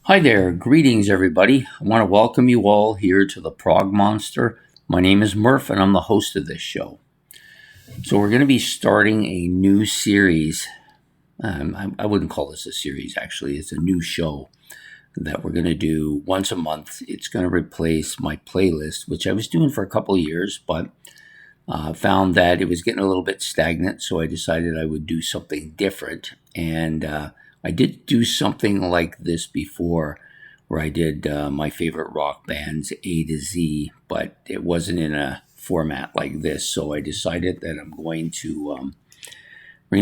Hi there, greetings everybody. I want to welcome you all here to the Prog Monster. My name is Murph and I'm the host of this show. So, we're going to be starting a new series. I wouldn't call this a series actually, it's a new show that we're going to do once a month. It's going to replace my playlist, which I was doing for a couple of years, but found that it was getting a little bit stagnant, so I decided I would do something different. And I did do something like this before, where I did my favorite rock bands A to Z, but it wasn't in a format like this. So I decided that we're going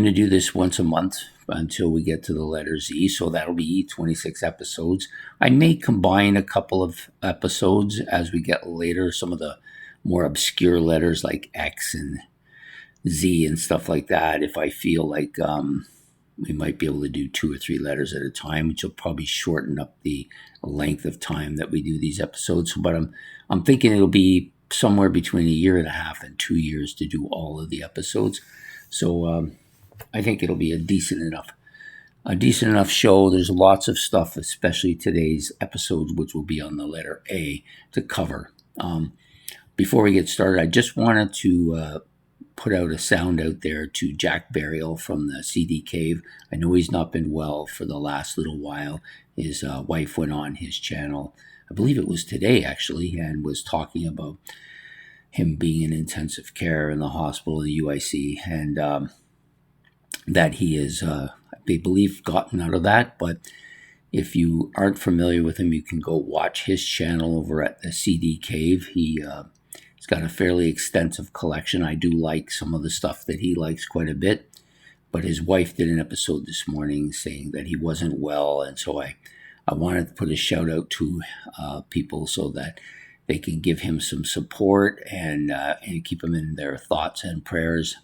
to do this once a month until we get to the letter Z. So that'll be 26 episodes. I may combine a couple of episodes as we get later, some of the more obscure letters like X and Z and stuff like that. If I feel like we might be able to do 2 or 3 letters at a time, which will probably shorten up the length of time that we do these episodes. But I'm thinking it'll be somewhere between a year and a half and 2 years to do all of the episodes. So I think it'll be a decent enough show. There's lots of stuff, especially today's episodes, which will be on the letter A, to cover. Before we get started, I just wanted to put out a sound out there to Jack Burial from the CD Cave. I know he's not been well for the last little while. His wife went on his channel, I believe it was today actually, and was talking about him being in intensive care in the hospital, the UIC, and that he is, they believe, gotten out of that. But if you aren't familiar with him, you can go watch his channel over at the CD Cave. He's got a fairly extensive collection. I do like some of the stuff that he likes quite a bit. But his wife did an episode this morning saying that he wasn't well. And so I wanted to put a shout out to people so that they can give him some support and keep him in their thoughts and prayers.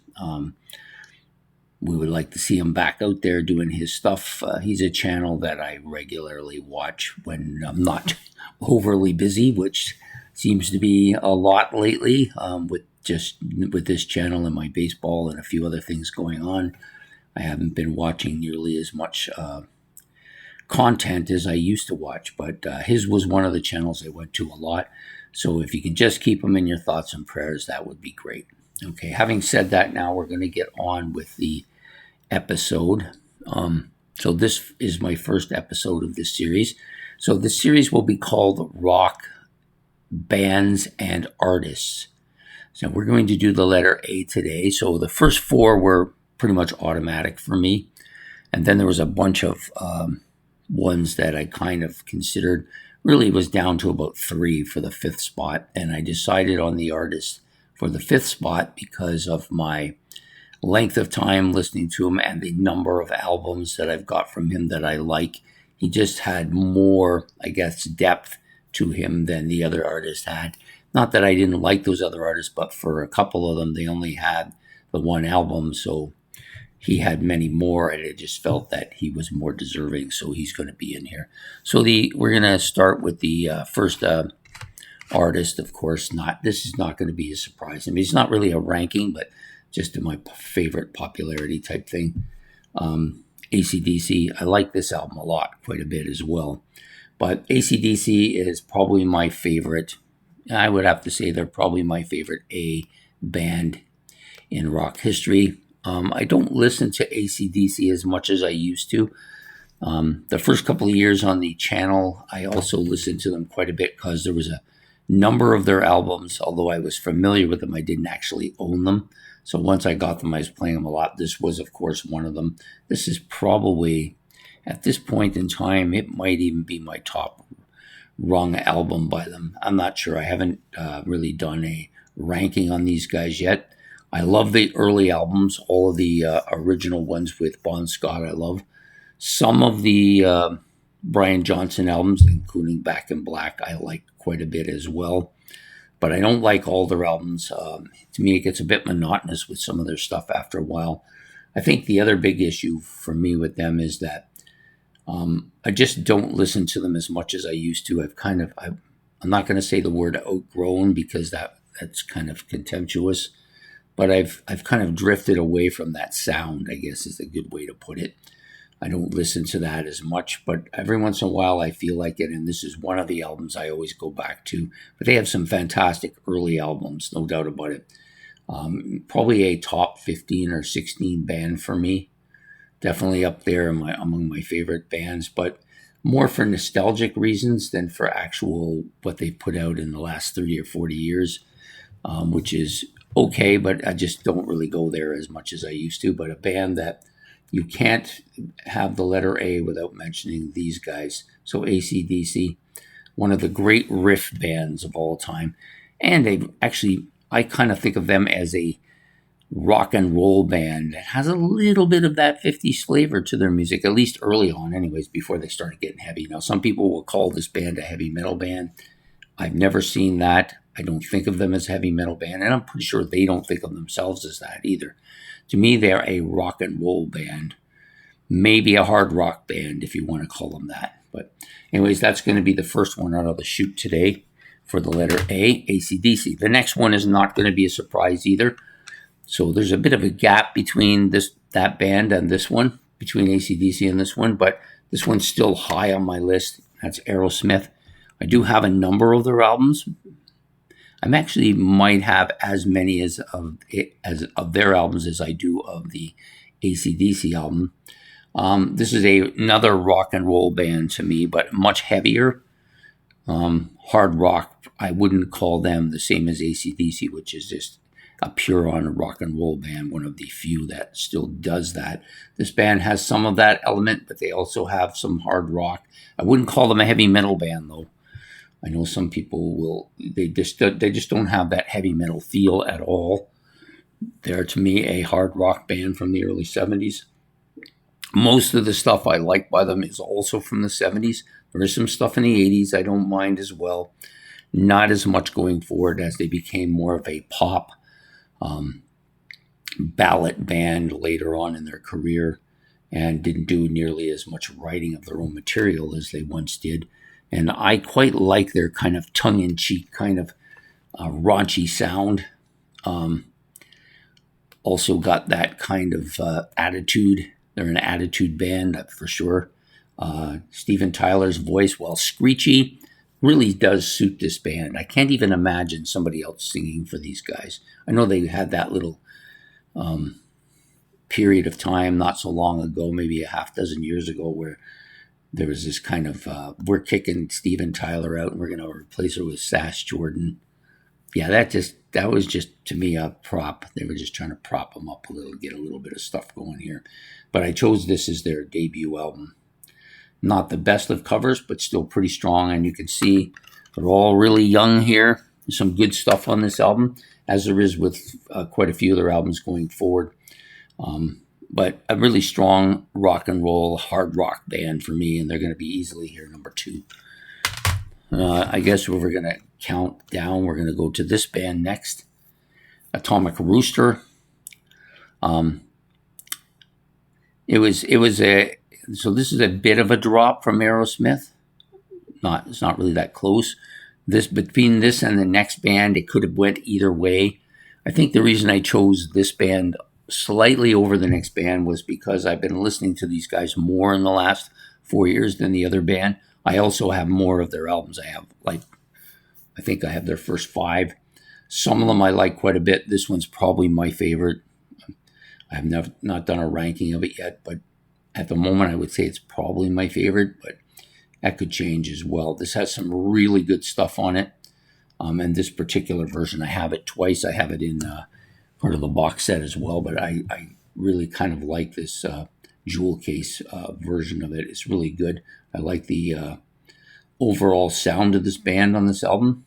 We would like to see him back out there doing his stuff. He's a channel that I regularly watch when I'm not overly busy, which seems to be a lot lately with this channel and my baseball and a few other things going on. I haven't been watching nearly as much content as I used to watch, but his was one of the channels I went to a lot. So if you can just keep him in your thoughts and prayers, that would be great. Okay, having said that, now we're going to get on with the episode. So this is my first episode of this series. So this series will be called Rock Bands and Artists. So we're going to do the letter A today. So the first 4 were pretty much automatic for me. And then there was a bunch of ones that I kind of considered. Really, it was down to about 3 for the 5th spot. And I decided on the artist for the 5th spot because of my length of time listening to him and the number of albums that I've got from him that I like. He just had more, I guess, depth to him than the other artists had. Not that I didn't like those other artists, but for a couple of them, they only had the one album, so he had many more, and it just felt that he was more deserving, so he's going to be in here. So we're going to start with the first artist, of course. This is not going to be a surprise. I mean, it's not really a ranking, but just in my favorite popularity type thing. AC/DC, I like this album a lot, quite a bit as well. But AC/DC is probably my favorite. I would have to say they're probably my favorite A band in rock history. I don't listen to AC/DC as much as I used to. The first couple of years on the channel, I also listened to them quite a bit because there was a number of their albums, although I was familiar with them, I didn't actually own them. So once I got them, I was playing them a lot. This was, of course, one of them. This is probably, at this point in time, it might even be my top rung album by them. I'm not sure. I haven't really done a ranking on these guys yet. I love the early albums, all of the original ones with Bon Scott I love. Some of the Brian Johnson albums, including Back in Black, I like quite a bit as well. But I don't like all their albums. To me, it gets a bit monotonous with some of their stuff after a while. I think the other big issue for me with them is that I just don't listen to them as much as I used to. I'm not going to say the word outgrown because that's kind of contemptuous, but I've kind of drifted away from that sound, I guess is a good way to put it. I don't listen to that as much, but every once in a while I feel like it, and this is one of the albums I always go back to. But they have some fantastic early albums, no doubt about it. Probably a top 15 or 16 band for me. Definitely up there among my favorite bands, but more for nostalgic reasons than for actual what they've put out in the last 30 or 40 years, which is okay, but I just don't really go there as much as I used to. But a band that you can't have the letter A without mentioning these guys. So AC/DC, one of the great riff bands of all time. And I kind of think of them as a rock and roll band that has a little bit of that 50s flavor to their music, at least early on, anyways, before they started getting heavy. Now, some people will call this band a heavy metal band. I've never seen that. I don't think of them as a heavy metal band, and I'm pretty sure they don't think of themselves as that either. To me, they're a rock and roll band, maybe a hard rock band if you want to call them that. But anyways, that's going to be the first one out of the chute today for the letter A, AC/DC. The next one is not going to be a surprise either. So there's a bit of a gap between that band and this one, between AC/DC and this one, but this one's still high on my list. That's Aerosmith. I do have a number of their albums. I actually might have as many as of their albums as I do of the AC/DC album. This is another rock and roll band to me, but much heavier. Hard rock, I wouldn't call them the same as AC/DC, which is just a pure on rock and roll band, one of the few that still does that. This band has some of that element, but they also have some hard rock. I wouldn't call them a heavy metal band, though. I know some people will. They just don't have that heavy metal feel at all. They're, to me, a hard rock band from the early 70s. Most of the stuff I like by them is also from the 70s. There is some stuff in the 80s I don't mind as well. Not as much going forward as they became more of a pop ballad band later on in their career and didn't do nearly as much writing of their own material as they once did. And I quite like their kind of tongue-in-cheek, kind of raunchy sound. Also got that kind of attitude. They're an attitude band for sure. Steven Tyler's voice, while screechy, really does suit this band. I can't even imagine somebody else singing for these guys. I know they had that little period of time not so long ago, maybe a half dozen years ago, where there was this kind of, we're kicking Steven Tyler out and we're going to replace her with Sass Jordan. Yeah, that was just, to me, a prop. They were just trying to prop them up a little, get a little bit of stuff going here. But I chose this as their debut album. Not the best of covers, but still pretty strong. And you can see they're all really young here. There's some good stuff on this album, as there is with quite a few of their albums going forward. But a really strong rock and roll, hard rock band for me, and they're going to be easily here, number 2. I guess if we're going to count down, we're going to go to this band next, Atomic Rooster. So this is a bit of a drop from Aerosmith. It's not really that close. Between this and the next band, it could have went either way. I think the reason I chose this band slightly over the next band was because I've been listening to these guys more in the last 4 years than the other band. I also have more of their albums. I think I have their first 5. Some of them I like quite a bit. This one's probably my favorite. I have not done a ranking of it yet, but at the moment I would say it's probably my favorite, but that could change as well. This has some really good stuff on it. And this particular version, I have it twice. I have it in part of the box set as well, but I really kind of like this jewel case version of it. It's really good. I like the overall sound of this band on this album.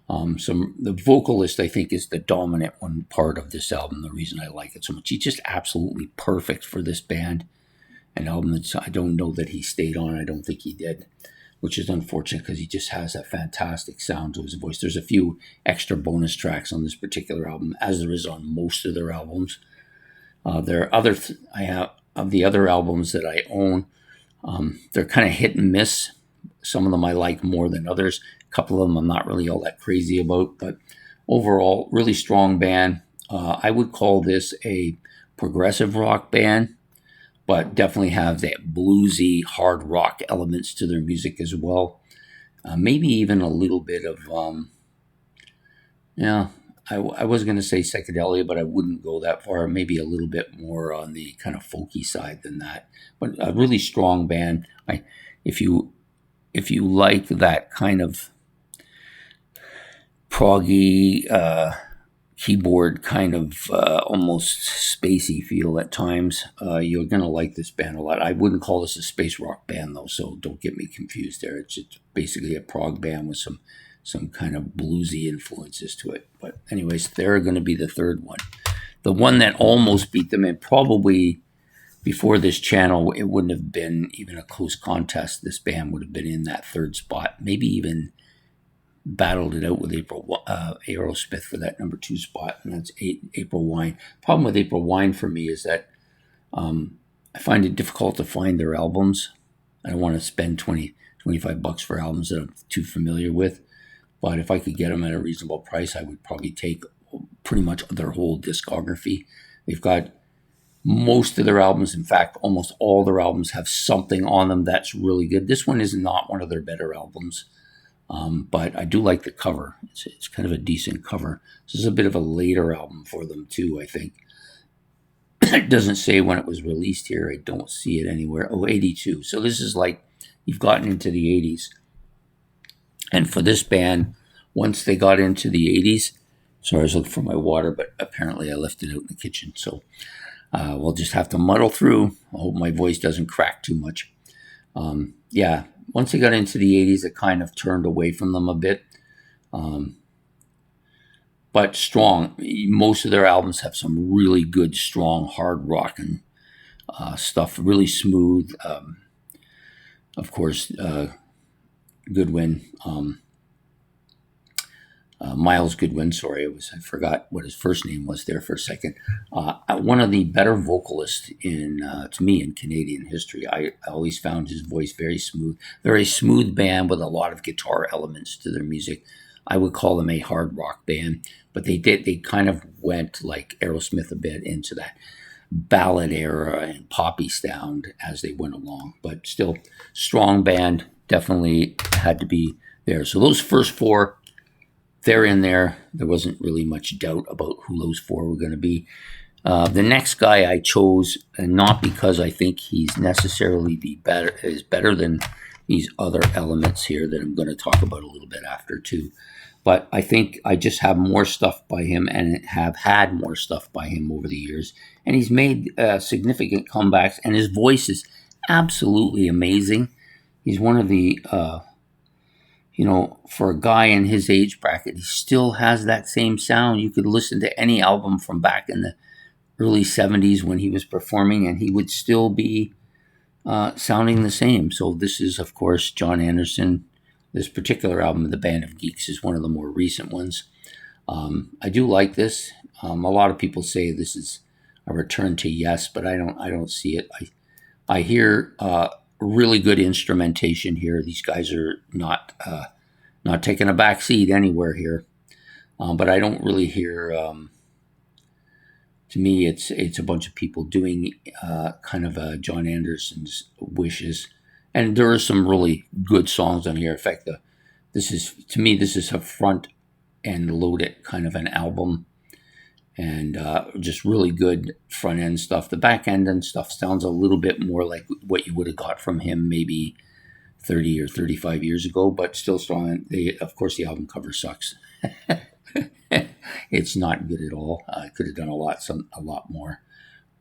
The vocalist, I think, is the dominant one part of this album. The reason I like it so much, he's just absolutely perfect for this band. An album that I don't know that he stayed on. I don't think he did, which is unfortunate because he just has that fantastic sound to his voice. There's a few extra bonus tracks on this particular album, as there is on most of their albums. There are I have of the other albums that I own. They're kind of hit and miss. Some of them I like more than others. A couple of them I'm not really all that crazy about, but overall, really strong band. I would call this a progressive rock band. but definitely have that bluesy hard rock elements to their music as well. Maybe even a little bit of, yeah, I was going to say psychedelia, but I wouldn't go that far. Maybe a little bit more on the kind of folky side than that. But a really strong band. If you if you like that kind of proggy keyboard kind of almost spacey feel at times, you're going to like this band a lot. I wouldn't call this a space rock band though, so don't get me confused there. It's basically a prog band with some kind of bluesy influences to it. But anyways, they're going to be the third one. The one that almost beat them, and probably before this channel, it wouldn't have been even a close contest. This band would have been in that third spot, maybe even battled it out with Aerosmith for that number 2 spot, and that's April Wine. Problem with April Wine for me is that I find it difficult to find their albums. I don't want to spend $25 for albums that I'm too familiar with, but if I could get them at a reasonable price, I would probably take pretty much their whole discography. They've got most of their albums, in fact, almost all their albums have something on them that's really good. This one is not one of their better albums. But I do like the cover. It's kind of a decent cover. This is a bit of a later album for them too, I think. It doesn't say when it was released here. I don't see it anywhere. Oh, 82. So this is like you've gotten into the 80s. And for this band, once they got into the 80s, sorry, I was looking for my water, but apparently I left it out in the kitchen. So we'll just have to muddle through. I hope my voice doesn't crack too much. Yeah. Once they got into the 80s, it kind of turned away from them a bit. But strong. Most of their albums have some really good, strong, hard rocking stuff. Really smooth. Of course, Goodwin. Miles Goodwin, sorry, I forgot what his first name was there for a second. One of the better vocalists to me in Canadian history. I always found his voice very smooth band with a lot of guitar elements to their music. I would call them a hard rock band, but they kind of went like Aerosmith a bit into that ballad era and poppy sound as they went along, but still strong band, definitely had to be there. So those first 4, they're in there. There wasn't really much doubt about who those 4 were going to be. The next guy I chose, and not because I think he's necessarily better than these other elements here that I'm going to talk about a little bit after too. But I think I just have more stuff by him and have had more stuff by him over the years. And he's made significant comebacks, and his voice is absolutely amazing. He's one of the for a guy in his age bracket, he still has that same sound. You could listen to any album from back in the early 70s when he was performing, and he would still be sounding the same. So this is, of course, Jon Anderson. This particular album, The Band of Geeks, is one of the more recent ones. I do like this. A lot of people say this is a return to Yes, but I don't see it. I hear really good instrumentation here. These guys are not taking a back seat anywhere here, but I don't really hear. To me, it's a bunch of people doing kind of Jon Anderson's wishes, and there are some really good songs on here. In fact, this is a front end loaded kind of an album, and just really good front end stuff. The back end and stuff sounds a little bit more like what you would have got from him maybe 30 or 35 years ago, but still strong. Of course, the album cover sucks. It's not good at all. I could have done a lot more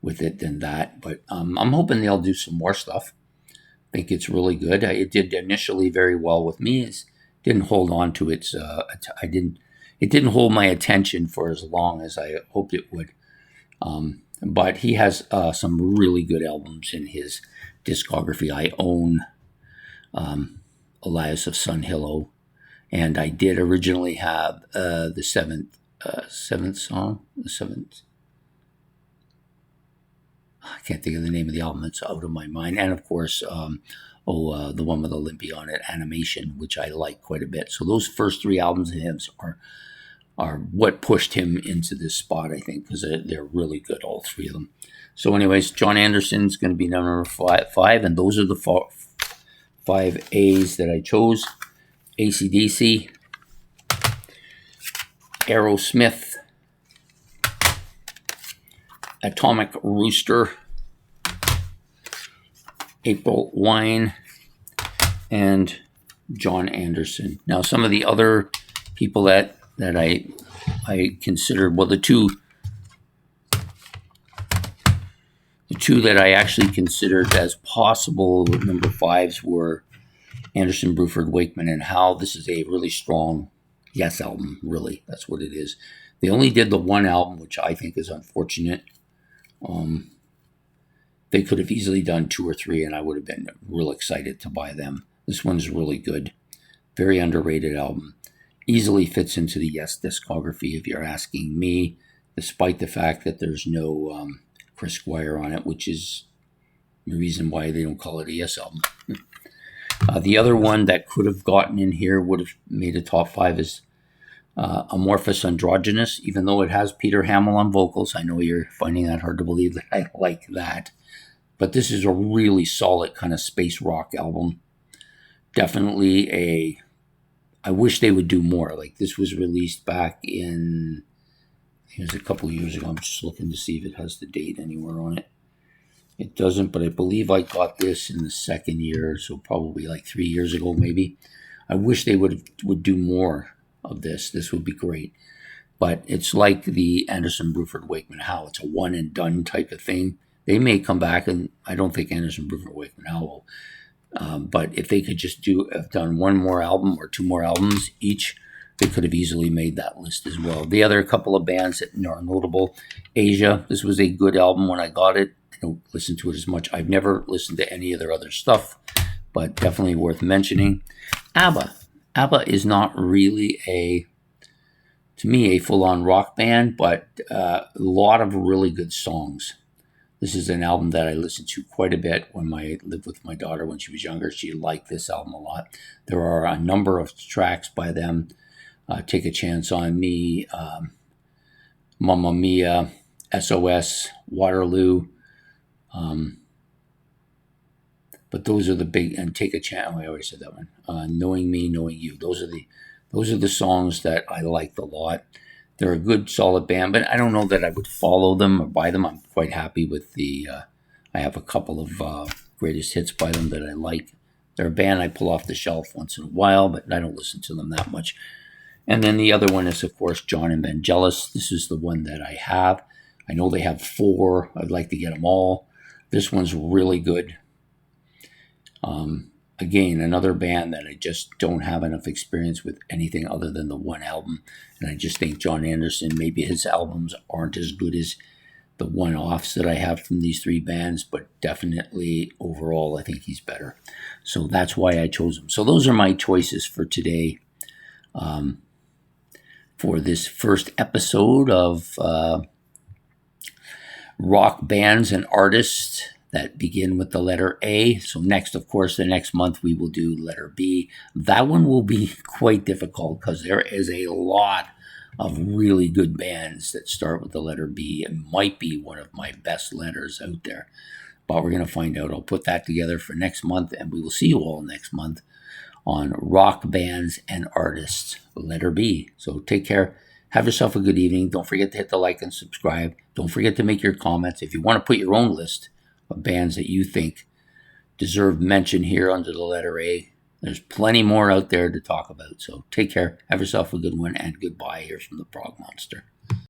with it than that, but I'm hoping they'll do some more stuff. I think it's really good. It did initially very well with me. It didn't hold on to its. It didn't hold my attention for as long as I hoped it would. But he has some really good albums in his discography. I own Elias of Sun Hillow, and I did originally have the seventh song. The seventh. I can't think of the name of the album. It's out of my mind. And of course, the one with Olympia on it, Animation, which I like quite a bit. So those first 3 albums of his are what pushed him into this spot, I think, because they're really good, all three of them. So anyways, John Anderson's going to be number five, and those are the five A's that I chose. AC/DC, Aerosmith, Atomic Rooster, April Wine, and John Anderson. Now, some of the other people that I considered, well, the two that I actually considered as possible number fives were Anderson, Bruford, Wakeman, and Howe. This is a really strong Yes album, really. That's what it is. They only did the one album, which I think is unfortunate. They could have easily done two or three, and I would have been real excited to buy them. This one's really good. Very underrated album. Easily fits into the Yes discography, if you're asking me, despite the fact that there's no Chris Squire on it, which is the reason why they don't call it a Yes album. The other one that could have gotten in here, would have made a top five, is Amorphous Androgynous, even though it has Peter Hamill on vocals. I know you're finding that hard to believe that I like that. But this is a really solid kind of space rock album. Definitely I wish they would do more. Like, this was released back in, it was a couple of years ago. I'm just looking to see if it has the date anywhere on it. It doesn't, but I believe I got this in the second year, so probably like 3 years ago, maybe. I wish they would do more of this. This would be great. But it's like the Anderson, Bruford, Wakeman, Howe. It's a one and done type of thing. They may come back, and I don't think Anderson, Bruford, Wakeman, Howe will. But if they could just have done one more album or two more albums each, they could have easily made that list as well. The other couple of bands that are notable, Asia. This was a good album when I got it. I don't listen to it as much. I've never listened to any of their other stuff, but definitely worth mentioning. ABBA. ABBA is not really to me, a full-on rock band, but a lot of really good songs. This is an album that I listened to quite a bit when I lived with my daughter when she was younger. She liked this album a lot. There are a number of tracks by them. Take a Chance on Me, Mamma Mia, SOS, Waterloo. But those are the big, and Take a Chance. I already said that one. Knowing Me, Knowing You. Those are the songs that I liked a lot. They're a good, solid band, but I don't know that I would follow them or buy them. I'm quite happy with I have a couple of greatest hits by them that I like. They're a band I pull off the shelf once in a while, but I don't listen to them that much. And then the other one is, of course, John and Vangelis. This is the one that I have. I know they have 4. I'd like to get them all. This one's really good. Again, another band that I just don't have enough experience with anything other than the one album. And I just think John Anderson, maybe his albums aren't as good as the one-offs that I have from these 3 bands, but definitely overall, I think he's better. So that's why I chose him. So those are my choices for today, for this first episode of rock bands and artists that begin with the letter A. So next, of course, the next month we will do letter B. That one will be quite difficult because there is a lot of really good bands that start with the letter B. It might be one of my best letters out there, but we're going to find out. I'll put that together for next month, and we will see you all next month on rock bands and artists, letter B. So take care. Have yourself a good evening. Don't forget to hit the like and subscribe. Don't forget to make your comments. If you want to put your own list of bands that you think deserve mention here under the letter A, there's plenty more out there to talk about. So take care. Have yourself a good one, and goodbye here from the Prog Monster.